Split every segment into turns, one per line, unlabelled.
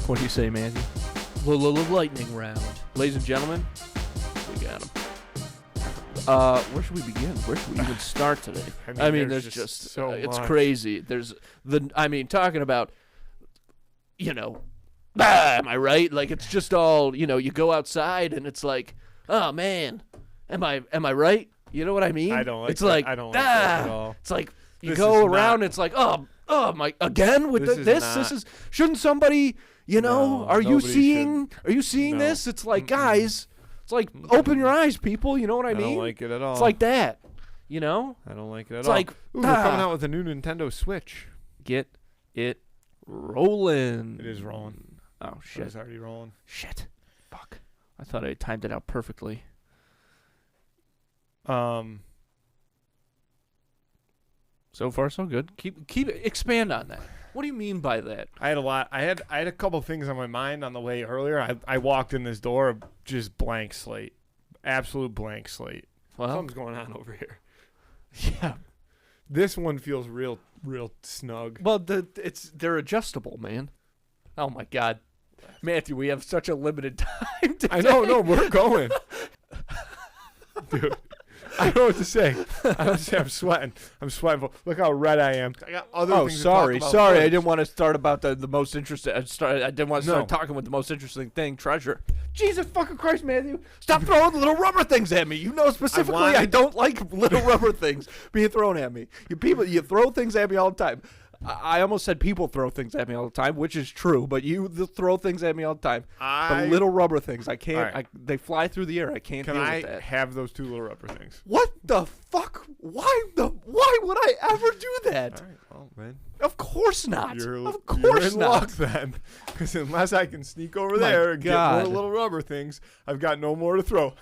What do you say, Matthew? Lightning round. Ladies and gentlemen, we got him. Where should we begin? Where should we even start today? I mean there's just
so
it's
much.
crazy. Talking about, am I right? Like, it's just all, you go outside and it's like, oh man, am I right? You know what I mean?
I don't like
it's
that.
like,
I don't like that at all.
It's like you
This
go
is
around,
not-
it's like, oh my, again with this is shouldn't somebody,
No,
are you
nobody
seeing
No.
this? It's like, guys, it's like, open your eyes, people, you know what I mean?
I don't like it at all.
It's like that,
I don't like it at
It's
all.
like,
Ooh, they're coming out with a new Nintendo Switch.
get it rolling.
It is rolling.
Oh shit.
It's already rolling.
Shit. Fuck. I thought I timed it out perfectly. So far so good. Keep expand on that. What do you mean by that?
I had a lot. I had a couple things on my mind on the way earlier. I walked in this door, just blank slate, absolute blank slate.
Well,
Something's going on over here.
yeah.
This one feels real snug.
Well, they're adjustable, man. Oh my God, Matthew, we have such a limited time today.
I know. No, we're going, dude. I don't know what to say. I'm sweating. Look how red I am. I got other things
sorry.
to talk about
Sorry. I
first.
didn't want to start about the most interesting. I didn't want to start
No.
talking with the most interesting thing, treasure. Jesus fucking Christ, Matthew! Stop throwing little rubber things at me. You know specifically I don't like little rubber things being thrown at me. You throw things at me all the time. I almost said people throw things at me all the time, which is true, but you throw things at me all the time. But little rubber things, I can't.
All right.
They fly through the air. I can't
Can
deal
I
with that.
have those two little rubber things?
What the fuck? Why would I ever do that?
All right. Well, man.
Of course not.
You're
Of course
in
not.
luck then, because unless I can sneak over
My
there and
God.
get more little rubber things, I've got no more to throw.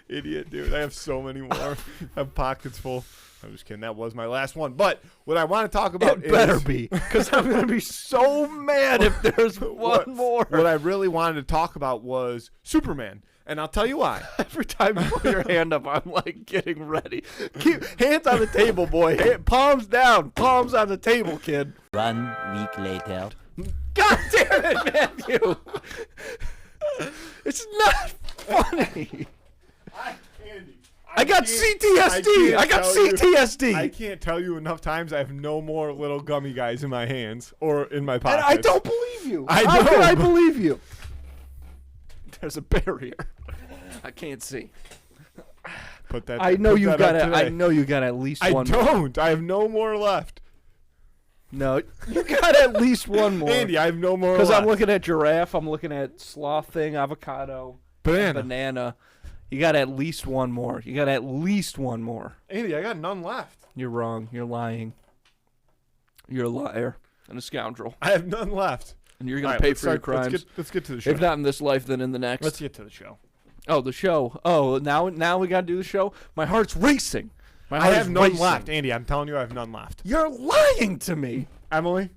Idiot, dude. I have so many more. I have pockets full. I'm just kidding. That was my last one. But what I want to talk about
It better
is
be, because I'm going to be so mad if there's one more.
what I really wanted to talk about was Superman. And I'll tell you why.
Every time you put your hand up, I'm like getting ready. Keep hands on the table, boy. Palms down. Palms on the table, kid.
1 week later.
God damn it, Matthew. It's not funny. I got CTSD. I got CTSD.
I can't tell you enough times I have no more little gummy guys in my hands or in my
And
pockets.
I don't believe you.
I
How
know,
can I
but-
believe you? There's a barrier. I can't see.
Put that.
I know
put
you
that
got
up
it. I
today.
know you got at least
I
one more.
don't. I have no more left.
No, you got at least one more.
Andy, I have no more
Because
left.
I'm looking at giraffe, I'm looking at sloth thing, avocado, banana. You got at least one more. You got at least one more.
Andy, I got none left.
You're wrong. You're lying. You're a liar and a scoundrel.
I have none left.
And you're
All
going
right,
to pay
let's
for your
start-
crimes.
Let's get to the show.
If not in this life, then in the next.
Let's get to the show.
Oh, the show. Oh, now we got to do the show? My heart's racing. My
I
heart
have
is
none
racing.
left. Andy, I'm telling you I have none left.
You're lying to me.
Emily?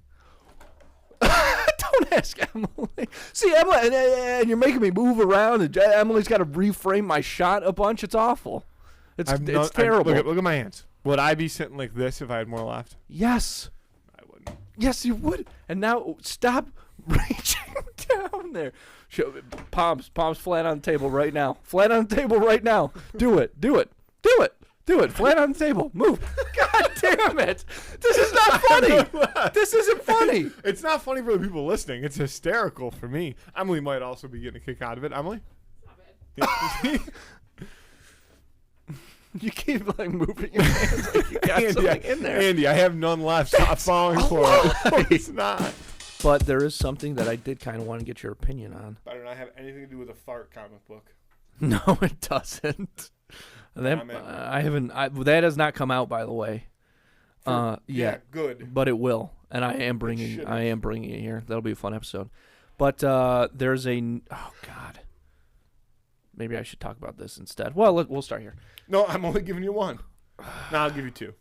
Don't ask Emily. See, Emily, and you're making me move around. And Emily's got to reframe my shot a bunch. It's awful. It's terrible.
Look at my hands. Would I be sitting like this if I had more left?
Yes.
I wouldn't.
Yes, you would. And now stop reaching down there. Palms flat on the table right now. Flat on the table right now. Do it. Flat on the table. Move. God damn it. This is not funny. This isn't funny.
It's not funny for the people listening. It's hysterical for me. Emily might also be getting a kick out of it. Emily? Yeah.
You keep like moving your hands like you got something in there.
Andy, I have none left. Stop falling for it. No, it's not.
But there is something that I did kind of want to get your opinion on.
Better not have anything to do with a fart comic book.
No, it doesn't. That,
I'm in.
that has not come out, by the way.
Yeah,
yet,
good.
but it will, and I am bringing it here. That'll be a fun episode. But there's oh God, maybe I should talk about this instead. Well, we'll start here.
No, I'm only giving you one. No, I'll give you two.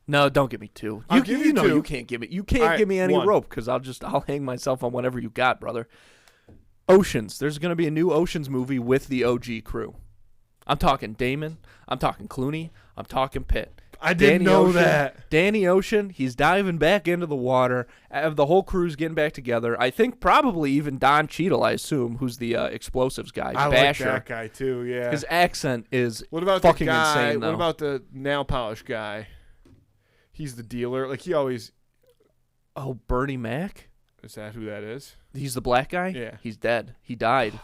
No, don't give me two.
I'll give you
know
two.
you can't give me. You can't
All right,
give me any
one.
rope because I'll hang myself on whatever you got, brother. Oceans. There's going to be a new Oceans movie with the OG crew. I'm talking Damon. I'm talking Clooney. I'm talking Pitt.
I didn't know that.
Danny Ocean, he's diving back into the water. The whole crew's getting back together. I think probably even Don Cheadle, I assume, who's the explosives guy.
I
Basher.
like that guy too. Yeah.
His accent is
what about
fucking
the guy,
insane, though.
What about the nail polish guy? He's the dealer. Like he always.
Oh, Bernie Mac?
Is that who that is?
He's the black guy?
Yeah.
He's dead. He died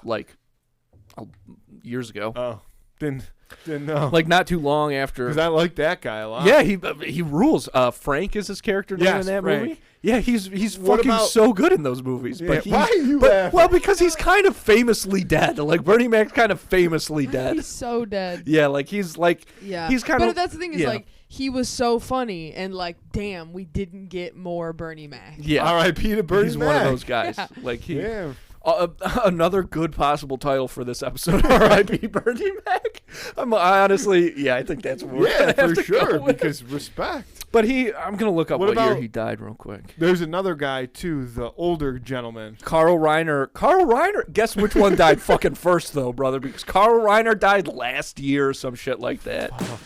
years ago.
Oh, didn't know.
Like not too long after.
Because I like that guy a lot.
Yeah, he rules. Frank is his character name in that
Frank.
movie. Yeah, he's
What
fucking
about-
so good in those movies.
Yeah,
But he,
why are you
but,
laughing?
well, because he's kind of famously dead. Like Bernie Mac's kind of famously dead.
He's so dead.
Yeah, like he's like
Yeah.
he's kind
but
of.
that's the thing is
yeah.
like he was so funny and like damn we didn't get more Bernie Mac.
Yeah,
R.I.P. to Bernie
he's
Mac.
one of those guys.
Yeah.
Like he.
Yeah.
Another good possible title for this episode. R.I.P. Bernie Mac. I honestly, yeah, I think that's what we're
Yeah,
gonna have
for
to
sure.
go with.
Because respect.
But I'm gonna look up
What
what year
about-
he died real quick.
There's another guy too, the older gentleman.
Carl Reiner. Guess which one died fucking first though, brother? Because Carl Reiner died last year or some shit like that.
I don't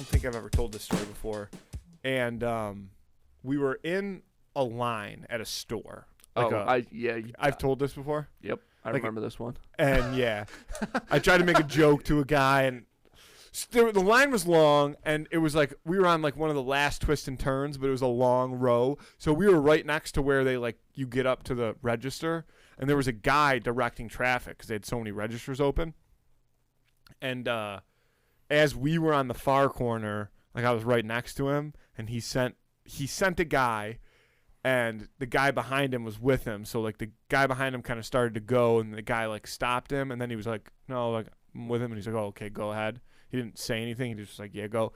think I've ever told this story before. And we were in a line at a store. Like I've told this before.
Yep, I
like
remember this one.
And yeah, I tried to make a joke to a guy, and the line was long, and it was like we were on like one of the last twists and turns, but it was a long row. So we were right next to where they like you get up to the register, and there was a guy directing traffic because they had so many registers open. And as we were on the far corner, like I was right next to him, and he sent a guy. And the guy behind him was with him. So, like, the guy behind him kind of started to go, and the guy, like, stopped him. And then he was like, no, like, I'm with him. And he's like, oh, okay, go ahead. He didn't say anything. He just was like, yeah, go.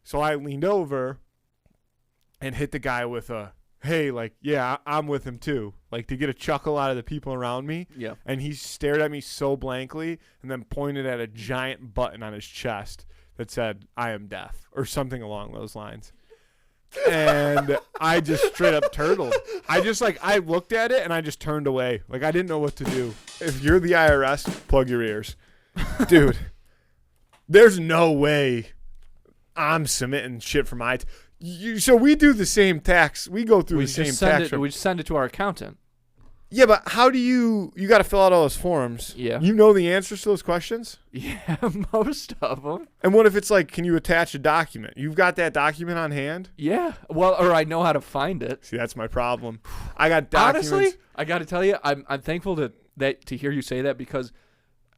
So I leaned over and hit the guy with a, hey, like, yeah, I'm with him too. Like, to get a chuckle out of the people around me.
Yeah.
And he stared at me so blankly and then pointed at a giant button on his chest that said, I am deaf, or something along those lines. And I just straight up turtled. I looked at it and I just turned away. Like I didn't know what to do. If you're the IRS, plug your ears. Dude, there's no way I'm submitting shit for my so we do the same tax. We go through the same tax.
We just send it to our accountant.
Yeah, but how do you got to fill out all those forms.
Yeah.
You know the answers to those questions?
Yeah, most of them.
And what if it's like, can you attach a document? You've got that document on hand?
Yeah. Well, or I know how to find it.
See, that's my problem. I got documents.
Honestly, I got to tell you, I'm thankful to hear you say that because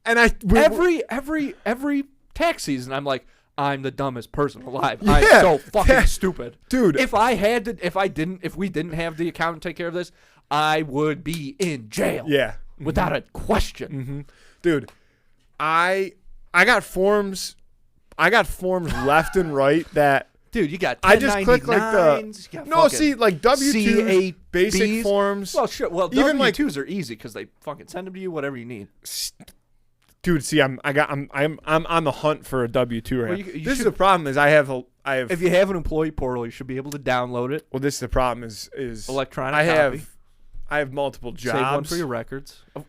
and
every tax season, I'm like, I'm the dumbest person alive.
Yeah,
I'm so fucking stupid,
dude.
If we didn't have the accountant take care of this, I would be in jail.
Yeah,
without a question.
Mm-hmm. Dude, I got forms. I got forms left and right that.
Dude, you got.
I just click like like W-2s, basic forms.
Well, sure. Well,
even
W-2s are easy because they fucking send them to you whatever you need.
Dude, see, I'm on the hunt for a W-2 right now.
You
this is the problem is I have.
If you have an employee portal, you should be able to download it.
Well, this is the problem is
electronic copy.
I have multiple jobs.
Save one for your records. Oh.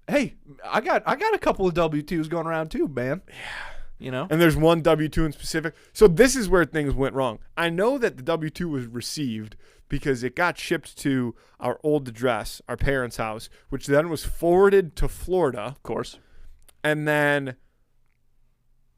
Hey, I got a couple of W-2s going around too, man. Yeah. You know?
And there's one W-2 in specific. So this is where things went wrong. I know that the W-2 was received because it got shipped to our old address, our parents' house, which then was forwarded to Florida.
Of course.
And then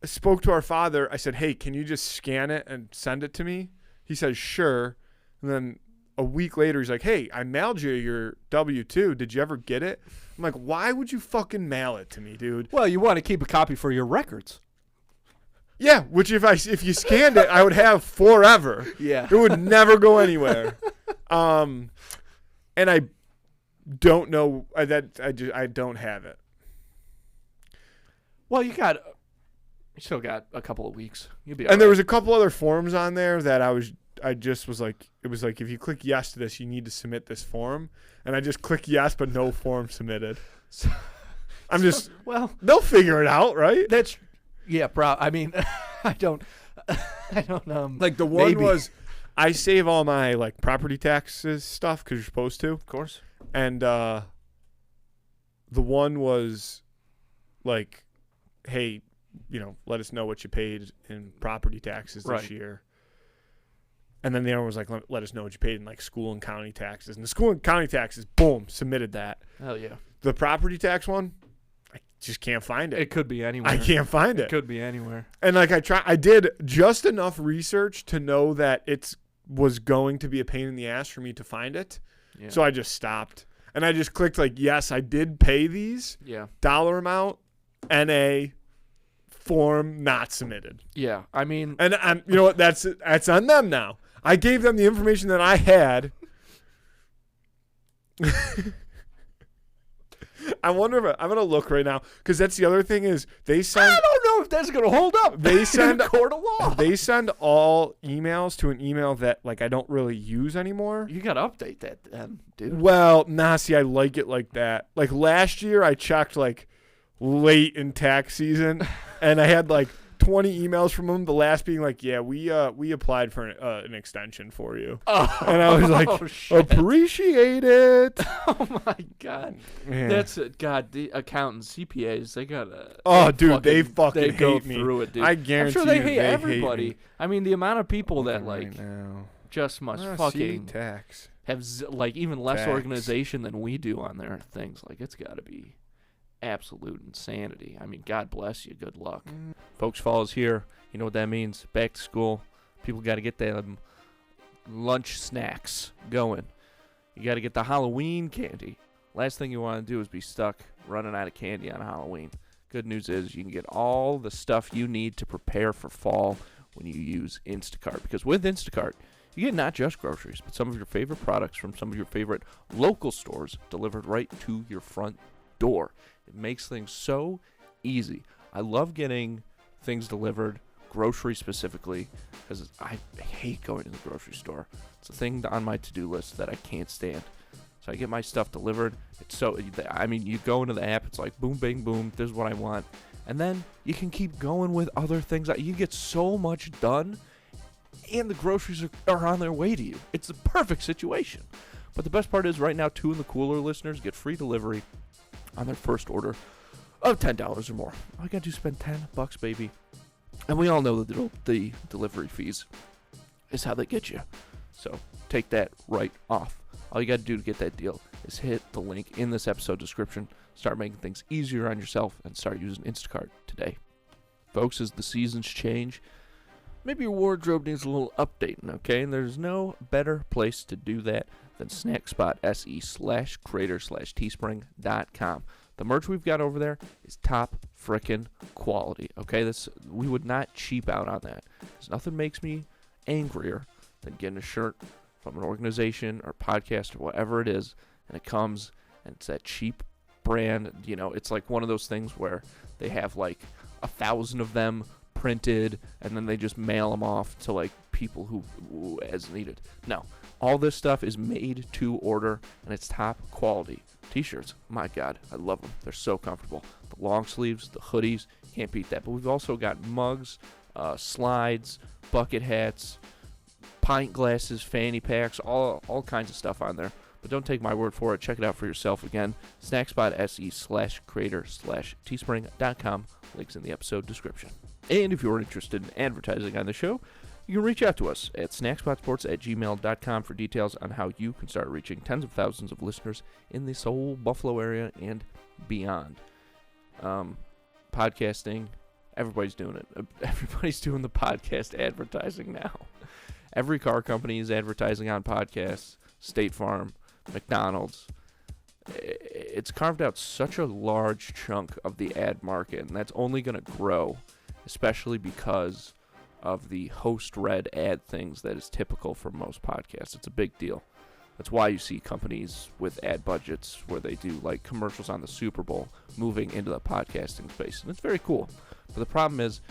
I spoke to our father. I said, hey, can you just scan it and send it to me? He said, sure. And then a week later, he's like, hey, I mailed you your W-2. Did you ever get it? I'm like, why would you fucking mail it to me, dude?
Well, you want to keep a copy for your records.
Yeah, which if you scanned it, I would have forever.
Yeah.
It would never go anywhere. And I don't know that I don't have it.
Well, you still got a couple of weeks. You'll be.
And there was a couple other forms on there that I just was like, it was like, if you click yes to this, you need to submit this form. And I just click yes, but no form submitted. They'll figure it out, right?
That's, yeah, I mean, I don't
like the one was, I save all my like property taxes stuff because you're supposed to.
Of course.
And the one was like, hey, let us know what you paid in property taxes this
Right.
year. And then the other one was like, let us know what you paid in like school and county taxes. And the school and county taxes, boom, submitted that.
Hell yeah.
The property tax one, I just can't find it.
It could be anywhere.
I can't find it.
It could be anywhere.
And like I did just enough research to know that it was going to be a pain in the ass for me to find it.
Yeah.
So I just stopped. And I just clicked like, yes, I did pay these.
Yeah.
Dollar amount, NA, form not submitted.
Yeah. I mean,
And you know what? That's on them now. I gave them the information that I had. I wonder if I'm gonna look right now because that's the other thing is they send.
I don't know if that's gonna hold up.
They send
in a court of law.
They send all emails to an email that like I don't really use anymore.
You gotta update that then, dude.
Well, nah, see, I like it like that. Like last year, I checked like late in tax season, and I had like 20 emails from them. The last being like, "Yeah, we applied for an extension for you," and I was like,
shit.
"Appreciate it."
Oh my god,
Man.
that's God. The accountants, CPAs, they gotta.
Oh, dude, they fucking
they go
hate me.
through it, dude.
I
I'm
guarantee
sure they
you
hate
they
everybody.
Hate me.
I mean, the amount of people that like
right now.
just must
See,
fucking
tax.
have like even less
Facts.
organization than we do on their things. Like it's got to be absolute insanity. I mean, God bless you. Good luck. Folks Falls here. You know what that means? Back to school. People got to get them lunch snacks going. You got to get the Halloween candy. Last thing you want to do is be stuck running out of candy on Halloween. Good news is you can get all the stuff you need to prepare for fall when you use Instacart. Because with Instacart, you get not just groceries, but some of your favorite products from some of your favorite local stores delivered right to your front door. It makes things so easy. I love getting things delivered, groceries specifically, because I hate going to the grocery store. It's a thing on my to-do list that I can't stand. So I get my stuff delivered. It's so, I mean, you go into the app, it's like boom, bang, boom, this is what I want. And then you can keep going with other things. You get so much done, and the groceries are on their way to you. It's the perfect situation. But the best part is right now, 2 in the Cooler listeners get free delivery on their first order of $10 or more. All you got to do is spend $10, baby. And we all know that the delivery fees is how they get you. So take that right off. All you got to do to get that deal is hit the link in this episode description. Start making things easier on yourself and start using Instacart today. Folks, as the seasons change, maybe your wardrobe needs a little updating, okay? And there's no better place to do that than snackspot.se/creator/teespring.com. The merch we've got over there is top frickin' quality, okay? We would not cheap out on that. Because nothing makes me angrier than getting a shirt from an organization or podcast or whatever it is, and it comes and it's that cheap brand. You know, it's like one of those things where they have like 1,000 of them printed and then they just mail them off to like people who as needed. No, all this stuff is made to order and it's top quality. T-shirts, my God, I love them. They're so comfortable. The long sleeves, the hoodies, can't beat that. But we've also got mugs, slides, bucket hats, pint glasses, fanny packs, all kinds of stuff on there. But don't take my word for it. Check it out for yourself. Again, snackspot.se/creator/teespring.com. Links in the episode description. And if you're interested in advertising on the show, you can reach out to us at snackspotsports@gmail.com for details on how you can start reaching tens of thousands of listeners in this whole Buffalo area and beyond. Podcasting, everybody's doing it. Everybody's doing the podcast advertising now. Every car company is advertising on podcasts. State Farm, McDonald's. It's carved out such a large chunk of the ad market, and that's only going to grow, especially because of the host-read ad things that is typical for most podcasts. It's a big deal. That's why you see companies with ad budgets where they do like commercials on the Super Bowl moving into the podcasting space, and it's very cool. But the problem is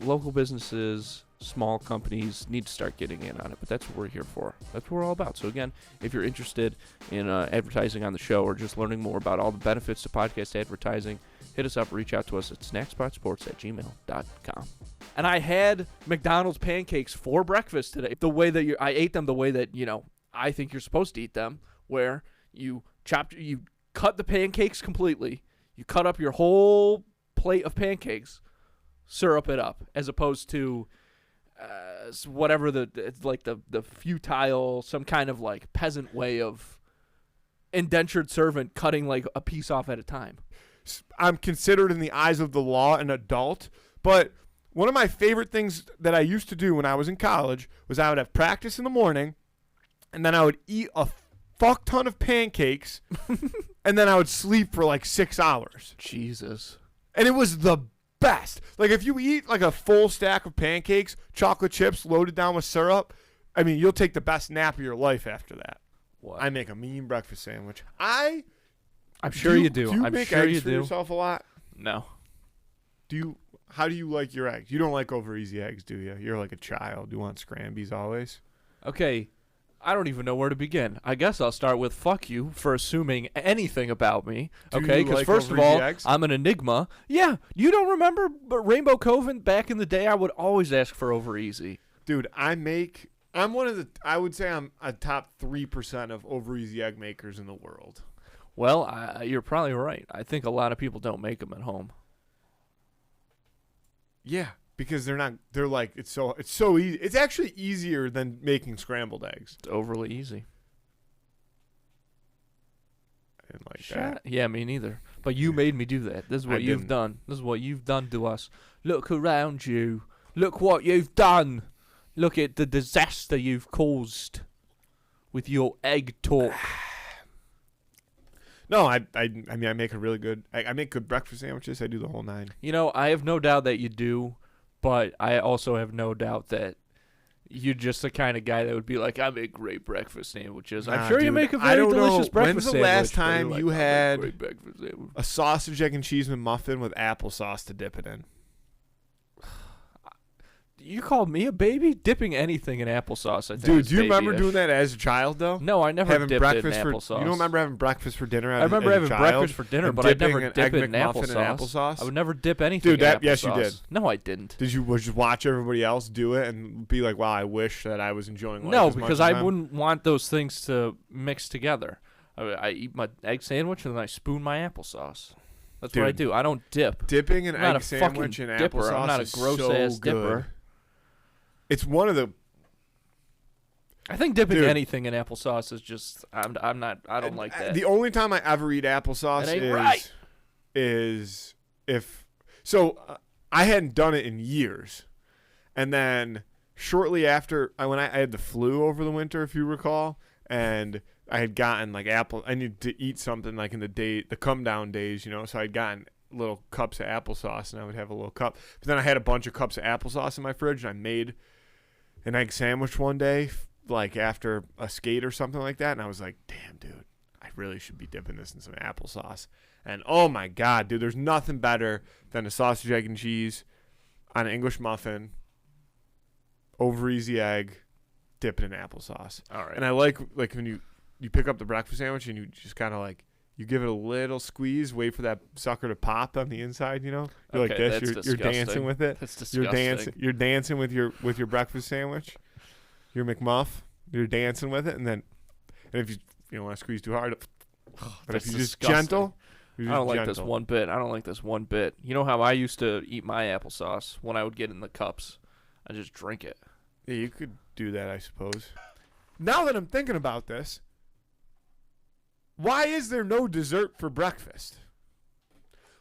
local businesses, small companies need to start getting in on it, but that's what we're here for. That's what we're all about. So again, if you're interested in advertising on the show or just learning more about all the benefits to podcast advertising, hit us up, reach out to us at snackspotsports@gmail.com. And I had McDonald's pancakes for breakfast today. The way that I ate them the way that, I think you're supposed to eat them, where you cut the pancakes completely, you cut up your whole plate of pancakes, syrup it up, as opposed to whatever it's like the futile, some kind of like peasant way of indentured servant cutting like a piece off at a time.
I'm considered in the eyes of the law an adult, but one of my favorite things that I used to do when I was in college was I would have practice in the morning, and then I would eat a fuck ton of pancakes, and then I would sleep for like 6 hours.
Jesus.
And it was the best. Like if you eat like a full stack of pancakes, chocolate chips loaded down with syrup, I mean, you'll take the best nap of your life after that.
What?
I make a mean breakfast sandwich.
I'm sure you do.
Do you
I'm
make
sure
eggs
you
for
do.
yourself a lot?
No.
How do you like your eggs? You don't like over easy eggs, do you? You're like a child. You want scrambies always.
Okay. I don't even know where to begin. I guess I'll start with fuck you for assuming anything about me.
Do
Okay,
you
because
like
first of
over easy
all,
eggs?
I'm an enigma. Yeah, you don't remember Rainbow Cove back in the day? I would always ask for over easy.
Dude, I'm one of the, I would say I'm a top 3% of over easy egg makers in the world.
Well, you're probably right. I think a lot of people don't make them at home.
Yeah, because they're like, it's so easy. It's actually easier than making scrambled eggs.
It's overly easy.
I didn't like that.
Yeah, me neither. But you made me do that. This is what you've
didn't.
done. This is what you've done to us. Look around you. Look what you've done. Look at the disaster you've caused with your egg talk.
No, I mean, I make a really good, I make good breakfast sandwiches. I do the whole 9.
You know, I have no doubt that you do, but I also have no doubt that you're just the kind of guy that would be like, I make great breakfast sandwiches. I'm
Nah,
sure you
dude,
make a
I
very
don't know.
delicious breakfast
When's the
sandwich.
last
but you're
time
like,
you
"I make
had
great breakfast sandwich."
a sausage, egg, and cheese muffin with applesauce to dip it in?
You called me a baby? Dipping anything in applesauce, I think.
Dude,
is
do you remember
babyish.
doing that as a child, though?
No, I never
Having
dipped
breakfast
it in
for
applesauce.
you don't remember having breakfast for dinner?
I remember
as a
having
child
breakfast for dinner,
and
but I'd never
dipping an
dip
egg
it in
McMuffin
applesauce.
applesauce.
I would never dip anything
Dude,
in
yes, you
applesauce.
did.
No, I didn't.
Would you just watch everybody else do it and be like, "Wow, I wish that I was enjoying life"?
No,
as much
because
as
I
them?
wouldn't want those things to mix together. I eat my egg sandwich and then I spoon my applesauce. That's what I
Dude.
do. I don't dip.
Dipping an
I'm not
egg
a fucking
sandwich in
dipper.
applesauce
I'm not a
is
gross
so
ass
good.
dipper.
It's one of the
I think dipping
Dude.
anything in applesauce is just I don't like that.
The only time I ever eat applesauce
It ain't right.
is if I hadn't done it in years, and then shortly after when I had the flu over the winter, if you recall, and I had gotten like I needed to eat something like in the come down days, so I'd gotten little cups of applesauce, and I would have a little cup. But then I had a bunch of cups of applesauce in my fridge, and I made an egg sandwich one day, like after a skate or something like that, and I was like, damn, dude, I really should be dipping this in some applesauce. And oh my God, dude, there's nothing better than a sausage, egg, and cheese on an English muffin, over easy egg, dip it in applesauce.
All right.
And I like when you pick up the breakfast sandwich and you just kind of like, you give it a little squeeze, wait for that sucker to pop on the inside, You're like
Okay,
this,
that's
you're dancing
disgusting.
with it.
That's disgusting.
You're dancing with your breakfast sandwich, your McMuff. You're dancing with it, and if you don't want to squeeze too hard, but
That's
if you're just
disgusting.
gentle,
I don't like this one bit. I don't like this one bit. You know how I used to eat my applesauce when I would get in the cups? I just drink it.
Yeah, you could do that, I suppose. Now that I'm thinking about this, why is there no dessert for breakfast?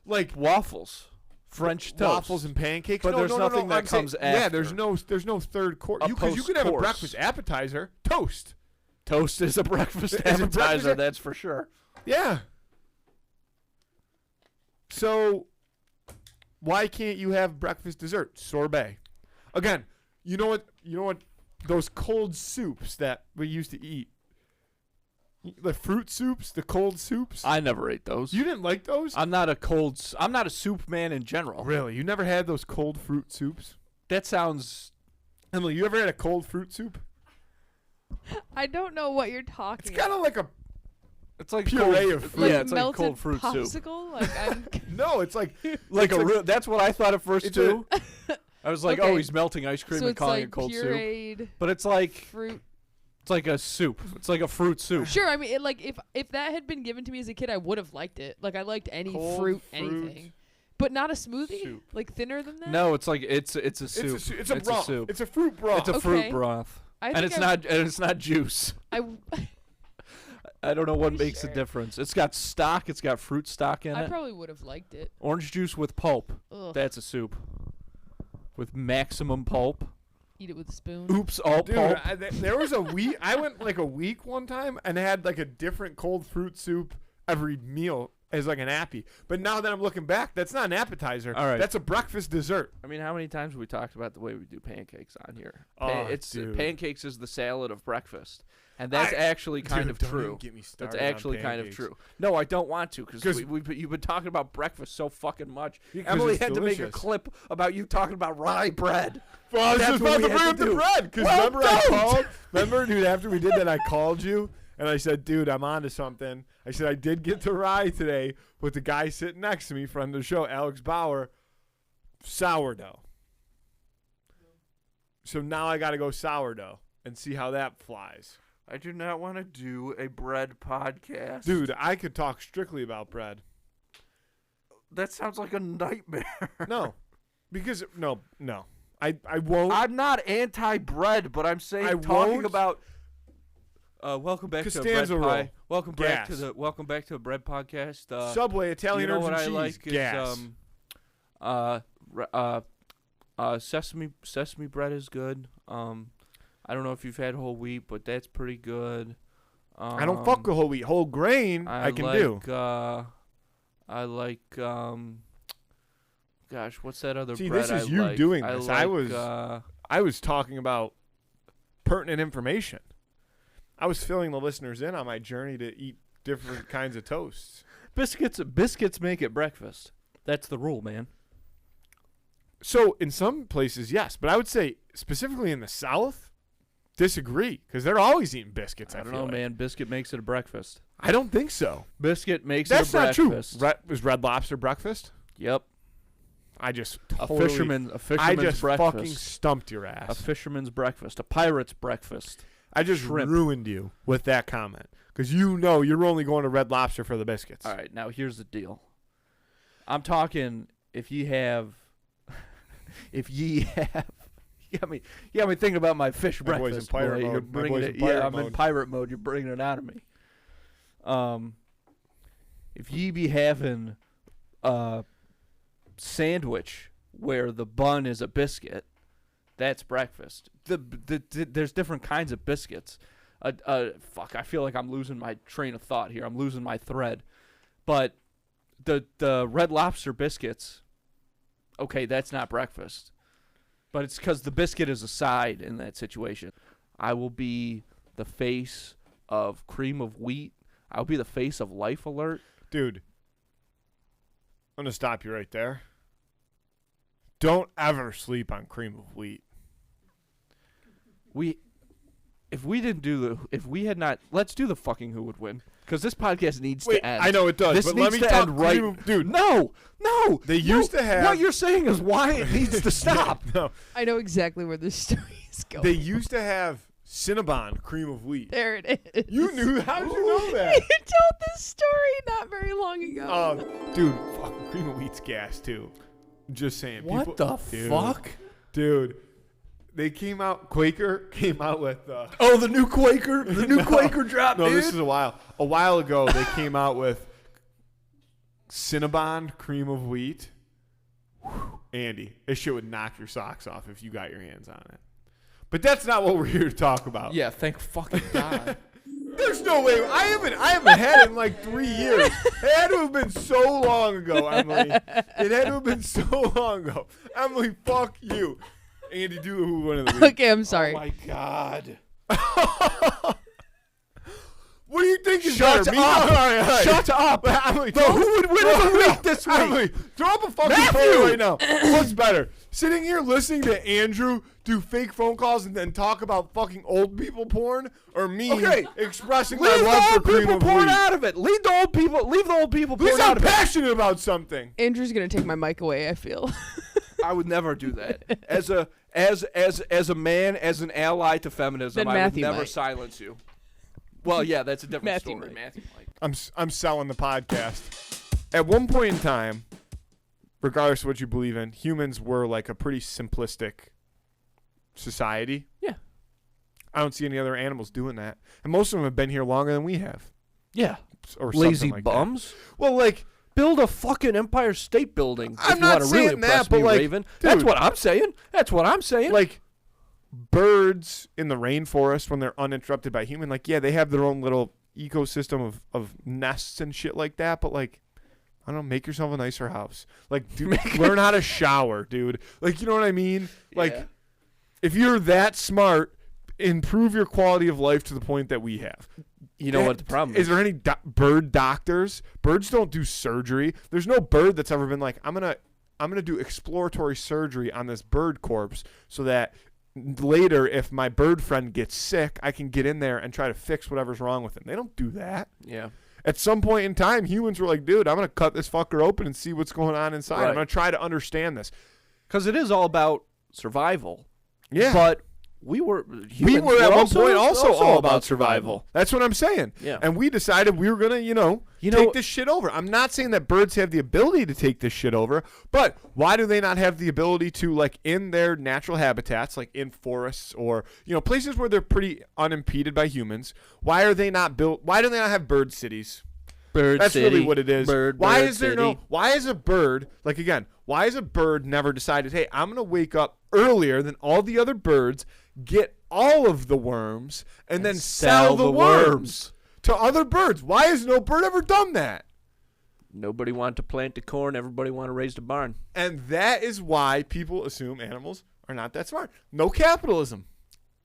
Like
Waffles, French toast,
waffles and pancakes,
But
no,
there's
no, no,
nothing
no,
that
I'm saying-
comes
Yeah,
after.
there's no third course.
A
Because you could have a
post-course.
breakfast appetizer, toast.
Toast is a breakfast
Is it breakfast
appetizer.
ap-
That's for sure.
Yeah. So, why can't you have breakfast dessert? Sorbet. Again, you know what? Those cold soups that we used to eat. The fruit soups, the cold soups.
I never ate those.
You didn't like those?
I'm not a soup man in general.
Really? You never had those cold fruit soups?
That sounds.
Emily, you ever had a cold fruit soup?
I don't know what you're talking
It's kind of like a
It's like
puree
cold,
of fruit.
Like
Yeah, it's like
melted
cold fruit soup.
popsicle? Like I'm
No, it's like
Like
it's
a real. That's what I thought at first
it's
too. I was like,
Okay.
oh, he's melting ice cream
so
and
it's
calling
like
it cold soup.
pureed
But it's like
fruit.
it's like a soup. It's like a fruit soup.
Sure, I mean, if that had been given to me as a kid, I would have liked it. Like I liked any
Cold
fruit,
fruit.
anything. But not a smoothie?
Soup.
Like thinner than that?
No, it's like it's a soup.
It's a broth.
soup.
It's a fruit broth.
It's a fruit
Okay.
broth.
I
And
think
it's not juice.
I
I don't know what
Pretty
makes
sure.
the difference. It's got stock. It's got fruit stock in it.
probably would have liked it.
Orange juice with pulp.
Ugh.
That's a soup. With maximum pulp.
Eat it with a spoon.
Oops, all
Dude,
pulp.
there was a week. I went like a week one time and had like a different cold fruit soup every meal as like an appy. But now that I'm looking back, that's not an appetizer.
All right.
That's a breakfast dessert.
I mean, how many times have we talked about the way we do pancakes on here?
Oh,
it's
dude.
pancakes is the salad of breakfast, and that's actually kind of
don't
true.
even get me
That's
started on
actually kind of
pancakes.
true. No, I don't want to
'Cause-
because you've been talking about breakfast so fucking much.
Yeah, 'cause
Emily
it's
had to make a
delicious.
clip about you talking about rye bread.
Well, I was
That's
just
what
about
we
to
had
bring
to
up the
do.
bread because
Well,
remember I
don't.
called. Remember, dude, after we did that, I called you and I said, dude, I'm on to something. I said I did get to rye today with the guy sitting next to me, friend of the show, Alex Bauer, sourdough. So now I got to go sourdough and see how that flies.
I do not want to do a bread podcast,
Dude, I could talk strictly about bread.
That sounds like a nightmare.
No, because no. I won't.
I'm not anti-bread, but I'm saying
I
talking
won't.
about. Welcome back to a bread
Costanza roll.
pie. Welcome back to
Gas.
welcome back to a bread podcast.
Subway, Italian
you know
herbs
what
and
I
cheese.
like
Gas.
is sesame bread is good. I don't know if you've had whole wheat, but that's pretty good.
I don't fuck with whole wheat. Whole grain, I can do.
I like gosh, what's that other
See,
bread
this is
I
you
like?
doing
I
this.
like,
I was talking about pertinent information. I was filling the listeners in on my journey to eat different kinds of toasts.
biscuits make it breakfast. That's the rule, man.
So in some places, yes, but I would say specifically in the South, disagree because they're always eating biscuits.
I
I
don't
feel
know,
like.
man. Biscuit makes it a breakfast.
I don't think so.
Biscuit makes
That's
it a
not true.
breakfast.
Was Red Lobster breakfast?
Yep.
I just
A
totally,
fisherman's
I just
breakfast.
fucking stumped your
A
ass.
fisherman's breakfast. A pirate's breakfast.
I just
shrimp.
ruined you with that comment because you know you're only going to Red Lobster for the biscuits.
All right, now here's the deal. I'm talking if ye have, you got me thinking about my fish
My boy's
breakfast.
in pirate
boy. You're
mode. My
bringing
boy's
it.
in pirate
Yeah, I'm in
mode.
pirate mode. You're bringing it out of me. If ye be having a sandwich where the bun is a biscuit, that's breakfast. There's different kinds of biscuits. Fuck, I feel like I'm losing my train of thought here. I'm losing my thread. But the Red Lobster biscuits, okay, that's not breakfast. But it's because the biscuit is a side in that situation. I will be the face of cream of wheat. I'll be the face of Life Alert.
Dude, I'm going to stop you right there. Don't ever sleep on cream of wheat.
If we had not, let's do the fucking who would win. Because this podcast needs
Wait,
to end.
I know it does,
This
but
needs
let me
to
talk
end right.
cream of, dude.
No.
They used to have-
What you're saying is why it needs to stop.
No,
I know exactly where this story is going.
they used to have Cinnabon cream of wheat.
There it is.
You knew? How did you know
You
that?
told this story not very long ago.
Dude, fucking cream of wheat's gas too. Just saying.
What
People-
the
dude,
fuck?
dude? They came out. Quaker came out with.
Oh, the new Quaker,
No.
Quaker drop,
No,
dude.
this is a while ago. They came out with Cinnabon cream of wheat. Andy, this shit would knock your socks off if you got your hands on it. But that's not what we're here to talk about.
Yeah, thank fucking God.
There's no way. I haven't had it in like 3 years. It had to have been so long ago, Emily. It had to have been so long ago. Emily, fuck you. Andy, do who one of the week.
Okay, I'm sorry.
Oh my God.
What do you think is
Shut
better?
up.
All right.
Shut up.
Emily,
Bro, who would win the week this week?
Emily, throw up a fucking
Matthew!
poll right now. What's better? Sitting here listening to Andrew do fake phone calls and then talk about fucking old people porn, or me
Okay.
expressing my
Leave the
love for
old
cream
people
of
porn
wheat?
out of it. Leave the old people
At
porn
least
out
I'm
of it.
passionate about something.
Andrew's gonna take my mic away. I feel.
I would never do that. As a man, as an ally to feminism,
Then
I would
Matthew
never
might.
silence you. Well, yeah, that's a different
Matthew
story.
might.
Matthew might.
I'm selling the podcast. At one point in time, regardless of what you believe in, humans were like a pretty simplistic society.
Yeah.
I don't see any other animals doing that. And most of them have been here longer than we have.
Yeah.
Or
Lazy
something like
bums.
That. Well, like,
build a fucking Empire State Building.
I'm
if
not
you want to really
saying that,
impress
but
me,
like,
Raven.
dude,
That's what I'm saying. That's what I'm saying.
like, birds in the rainforest when they're uninterrupted by human, like, yeah, they have their own little ecosystem of nests and shit like that, but like, I don't know, make yourself a nicer house. Like, dude, learn how to shower, dude. Like, you know what I mean? Like,
Yeah.
if you're that smart, improve your quality of life to the point that we have.
You know what the problem is?
Is there any bird doctors? Birds don't do surgery. There's no bird that's ever been like, I'm gonna do exploratory surgery on this bird corpse so that later, if my bird friend gets sick, I can get in there and try to fix whatever's wrong with him. They don't do that.
Yeah.
At some point in time, humans were like, dude, I'm going to cut this fucker open and see what's going on inside.
Right.
I'm going to try to understand this.
Because it is all about survival.
Yeah.
But we were
we were at one point also all about
survival.
survival. That's what I'm saying.
Yeah.
And we decided we were going to, take this shit over. I'm not saying that birds have the ability to take this shit over, but why do they not have the ability to, like, in their natural habitats, like in forests or, places where they're pretty unimpeded by humans, why are they not built? Why do they not have bird cities? That's really what it is. Why is a bird, like, again, why is a bird never decided, hey, I'm going to wake up earlier than all the other birds, get all of the worms, and then sell the worms to other birds? Why has no bird ever done that?
Nobody wanted to plant the corn. Everybody wanted to raise the barn.
And that is why people assume animals are not that smart. No capitalism.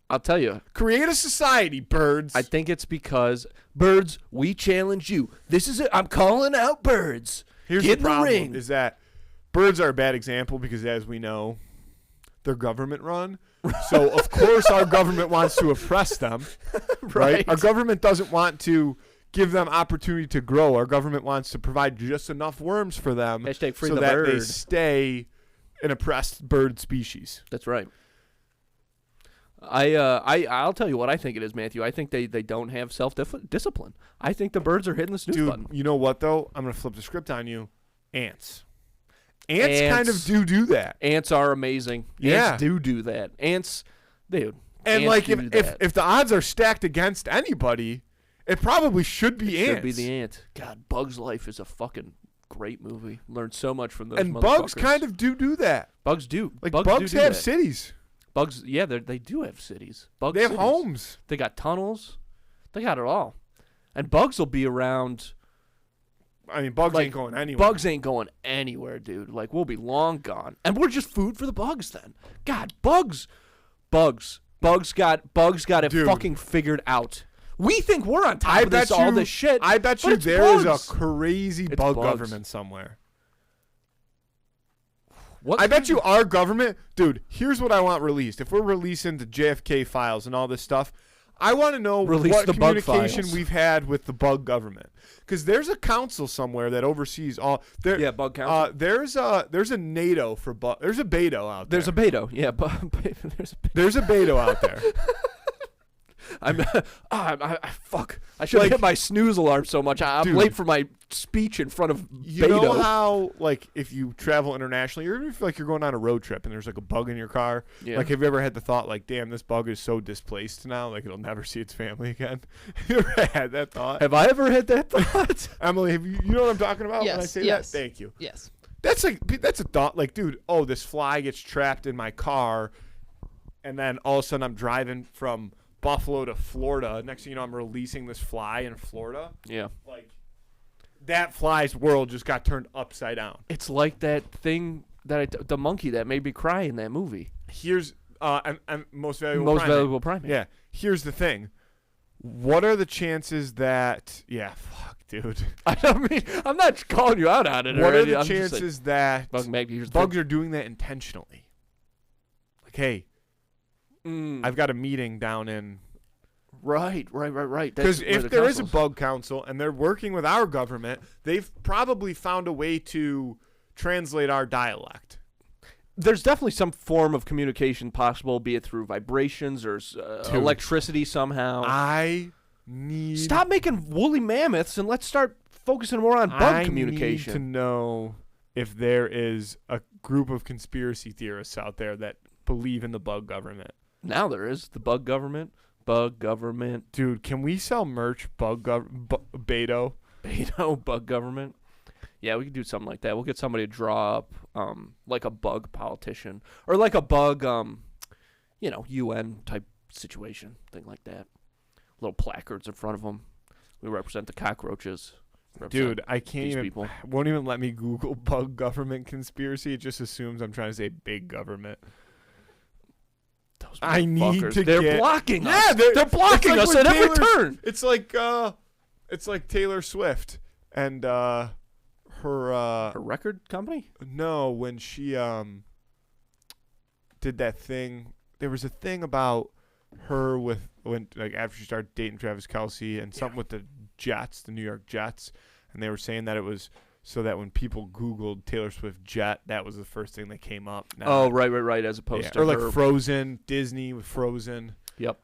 I'll tell you.
Create a society, birds.
I think it's because birds, we challenge you. This is it. I'm calling out birds.
Here's
Get
the problem:
in the ring.
is that birds are a bad example because, as we know, they're government run. So of course our government wants to oppress them, right? Our government doesn't want to give them opportunity to grow. Our government wants to provide just enough worms for them
Hashtag free
so
the
that
bird.
they stay an oppressed bird species.
That's right. I'll tell you what I think it is, Matthew. I think they don't have self-discipline. I think the birds are hitting the snooze
Dude,
button.
you know what, though? I'm going to flip the script on you. Ants kind of do that.
Ants are amazing.
Yeah.
Ants do that. Ants, dude.
And
ants
like
do that.
if the odds are stacked against anybody, it probably should be ants.
Should be the ant. God, Bug's Life is a fucking great movie. Learned so much from those
and
motherfuckers.
bugs kind of do that.
Bugs do.
Like
bugs
bugs have
that.
cities.
Bugs, yeah, they do have cities. Bugs
They have
cities.
homes.
They got tunnels. They got it all. And bugs will be around.
I mean, bugs
Like,
ain't going anywhere.
Bugs ain't going anywhere, dude. Like, we'll be long gone. And we're just food for the bugs then. God, bugs got it
Dude.
fucking figured out. We think we're on top of this, all this shit.
I bet
but
you
it's
there is
bugs.
a crazy
It's
bug
bugs.
government somewhere.
What
I bet you our government, dude, here's what I want released. If we're releasing the JFK files and all this stuff, I want to know
Release
what
the bug
communication
files.
we've had with the bug government. Because there's a council somewhere that oversees all. There,
Yeah, bug council.
There's a NATO for bug. There's a Beto out there.
There's a Beto. Yeah,
There's a Beto out there.
Fuck. I should have
Like-
hit my snooze alarm so much. I'm
Dude.
late for my speech in front of
You
Beto.
know how, like, if you travel internationally, or even if like you're going on a road trip and there's like a bug in your car,
Yeah.
like, have you ever had the thought, like, damn, this bug is so displaced now, like it'll never see its family again? You ever had that thought?
Have I ever had that thought?
Emily, have you know what I'm talking about when I
Yes,
say
yes.
that? Thank you.
Yes.
That's a thought, like, dude, oh, this fly gets trapped in my car, and then all of a sudden I'm driving from Buffalo to Florida. Next thing you know, I'm releasing this fly in Florida.
Yeah.
Like, that fly's world just got turned upside down.
It's like that thing the monkey that made me cry in that movie.
Here's and most valuable primate. Yeah. Here's the thing. What are the chances that? Yeah. Fuck, dude.
I mean, I'm not calling you out on it.
What are
already.
the
I'm just
chances that
like,
bugs are doing that intentionally? Like, hey, I've got a meeting down in.
Right.
Because if there is a bug council and they're working with our government, they've probably found a way to translate our dialect.
There's definitely some form of communication possible, be it through vibrations or electricity somehow.
I need.
Stop making woolly mammoths and let's start focusing more on bug communication.
I need to know if there is a group of conspiracy theorists out there that believe in the bug government.
Now there is the bug government. Bug government.
Dude, can we sell merch? Beto.
Beto, bug government. Yeah, we could do something like that. We'll get somebody to draw up like a bug politician or like a bug, UN type situation, thing like that. Little placards in front of them. We represent the cockroaches.
Dude, I can't
these
even.
people.
Won't even let me Google bug government conspiracy. It just assumes I'm trying to say big government.
Those
I need
motherfuckers,
to
they're
get-
blocking
Yeah,
us.
they're
blocking
it's like
us
when
at every
Taylor-
turn.
It's like Taylor Swift and her
A record company?
no, when she did that thing. There was a thing about her with when like after she started dating Travis Kelce and something with the Jets, the New York Jets, and they were saying that it was so that when people Googled Taylor Swift Jet, that was the first thing that came up.
Oh, right. As opposed
Yeah.
to
Or like
her.
Frozen, Disney with Frozen.
Yep.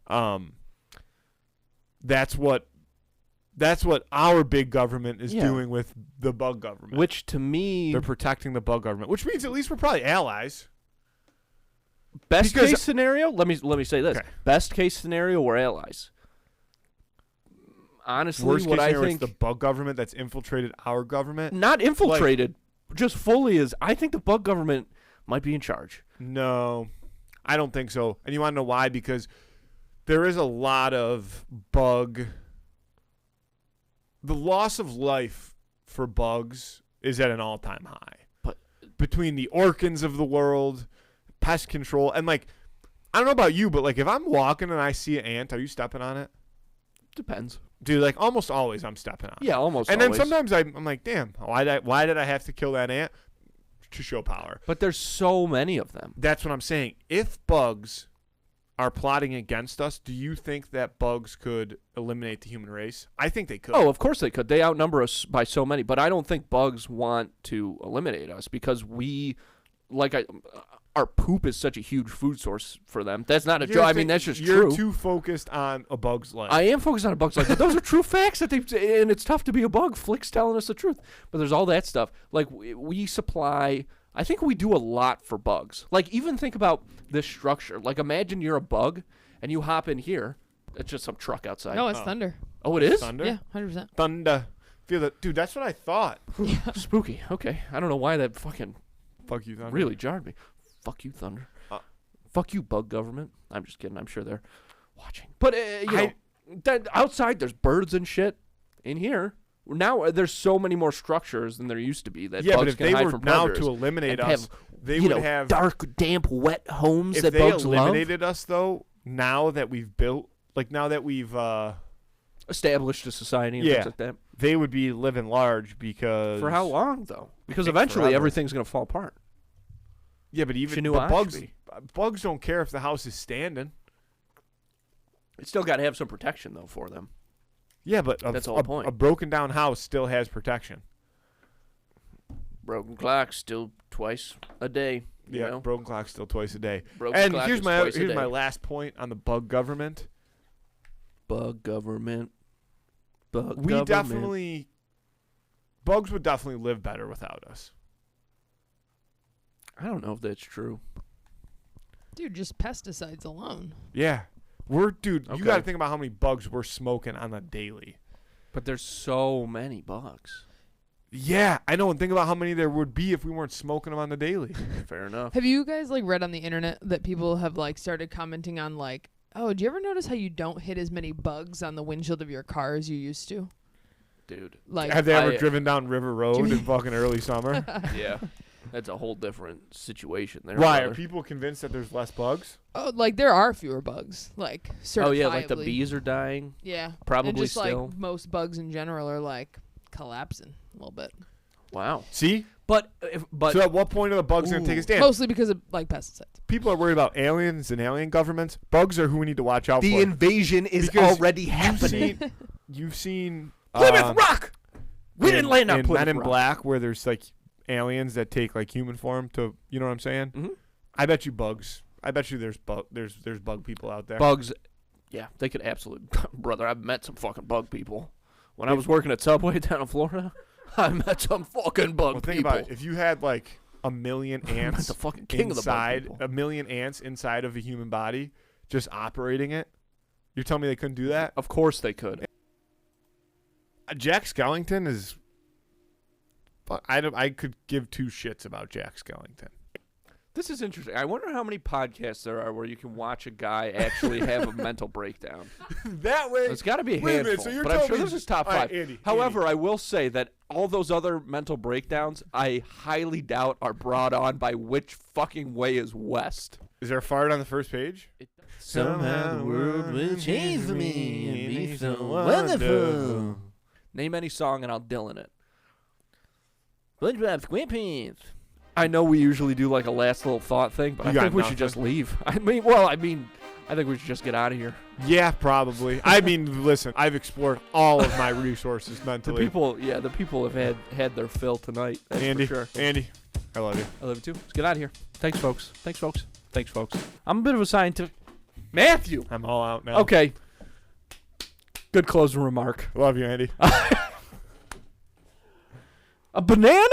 That's what our big government is
Yeah.
doing with the bug government.
Which to me,
They're protecting the bug government, which means at least we're probably allies.
best
because-
case scenario. Let me say this.
Okay.
Best case scenario, we're allies. Honestly,
Worst
what
case
I
scenario,
think
it's the bug government that's infiltrated our government.
not infiltrated, just fully is. I think the bug government might be in charge.
No, I don't think so. And you want to know why? Because there is a lot of bug. The loss of life for bugs is at an all-time high.
But
between the orcans of the world, pest control, and like, I don't know about you, but like if I'm walking and I see an ant, are you stepping on it?
depends.
Dude, like almost always I'm stepping on it.
Yeah, almost.
And
always.
then sometimes I'm like, damn, why did I have to kill that ant? To show power.
But there's so many of them.
That's what I'm saying. If bugs are plotting against us, do you think that bugs could eliminate the human race? I think they could.
Oh, of course they could. They outnumber us by so many. But I don't think bugs want to eliminate us because our poop is such a huge food source for them. That's not a joke. I mean, that's just
you're
true.
too focused on a bug's life.
I am focused on a bug's life, but those are true facts that and it's tough to be a bug. Flick's telling us the truth, but there's all that stuff. Like we supply. I think we do a lot for bugs. Like even think about this structure. Like imagine you're a bug and you hop in here. It's just some truck outside.
No, it's thunder.
Oh, it is
Thunder?
Yeah, 100%.
Thunder. Feel that, dude. That's what I thought.
spooky. Okay, I don't know why that fucking
Fuck you, Thunder.
really jarred me. Fuck you, Thunder. Fuck you, bug government. I'm just kidding. I'm sure they're watching. But outside there's birds and shit. In here now there's so many more structures than there used to be that
Yeah,
bugs
but if
can
they
hide
were
from
now
predators
to eliminate
and
us,
have,
they
you
would
know,
have.
dark, damp, wet homes
If
that
they
bugs love.
eliminated us, though, now that we've built, like now that we've,
Established a society and
Yeah.
things like that.
they would be living large because.
For how long though? Because
think
eventually
forever.
everything's gonna fall apart.
Yeah, but even
Chinua
but bugs,
Achebe.
bugs don't care if the house is standing.
It's still got to have some protection though for them.
Yeah, but
That's the whole point.
a broken down house still has protection.
Broken clock still twice a day. You
Yeah,
know?
broken clock still twice a day.
Broken
And
clock
here's
is
my
twice a day.
last point on the bug government.
Bug government. Bug
We
government.
definitely bugs would definitely live better without us.
I don't know if that's true.
Dude, just pesticides alone.
Yeah. Dude,
Okay.
you got to think about how many bugs we're smoking on the daily.
But there's so many bugs.
Yeah, I know, and think about how many there would be if we weren't smoking them on the daily.
Fair enough.
Have you guys like read on the internet that people have like started commenting on like, oh, do you ever notice how you don't hit as many bugs on the windshield of your car as you used to?
Dude.
Like,
Have they ever
I-
driven down River Road in fucking early summer?
Yeah. That's a whole different situation there.
Why?
brother.
Are people convinced that there's less bugs?
oh, like there are fewer bugs, like certifiably.
Oh, yeah, like the bees are dying.
Yeah,
Probably
and just
still.
like most bugs in general are like collapsing a little bit,
Wow.
See?
But
So at what point are the bugs going to take a stand?
mostly because of like pesticides.
People are worried about aliens and alien governments. Bugs are who we need to watch out
the
for.
invasion is
Because
already happening.
You've seen
Plymouth Rock. We
in-
didn't land on
in
Plymouth
Men in
Rock.
Black, where there's like aliens that take like human form to, you know what I'm saying?
Mhm.
I bet you bugs. I bet you there's bug people out there.
Bugs. Yeah, they could absolutely. Brother, I've met some fucking bug people. When I was working at Subway down in Florida, I met some fucking bug
Well, think
people.
about it. If you had like a million
I met
ants
the fucking king
inside,
of the bug people.
a million ants inside of a human body, just operating it, you're telling me they couldn't do that?
Of course they could.
Jack Skellington is. I could give two shits about Jack Skellington.
This is interesting. I wonder how many podcasts there are where you can watch a guy actually have a mental breakdown.
That way,
It's got to be a
Wait a
handful,
minute, so you're
but I'm
telling
sure
me-
this is top
All right,
5.
Andy,
However, I will say that all those other mental breakdowns, I highly doubt are brought on by which fucking way is west.
is there a fart on the first page?
Somehow the world will change for me and be so wonderful.
Name any song and I'll Dylan it.
SpongeBob SquarePants.
I know we usually do like a last little thought thing, but
You
I
got
think we
nothing?
should just leave. I think we should just get out of here.
Yeah, probably. I mean, listen, I've explored all of my resources
The
mentally.
people have had their fill tonight. That's
Andy,
for sure.
Andy, I love you.
I love you too. Let's get out of here. Thanks, folks. Thanks, folks. Thanks, folks. I'm a bit of a scientist. Matthew.
I'm all out now.
Okay. Good closing remark.
Love you, Andy.
A banana?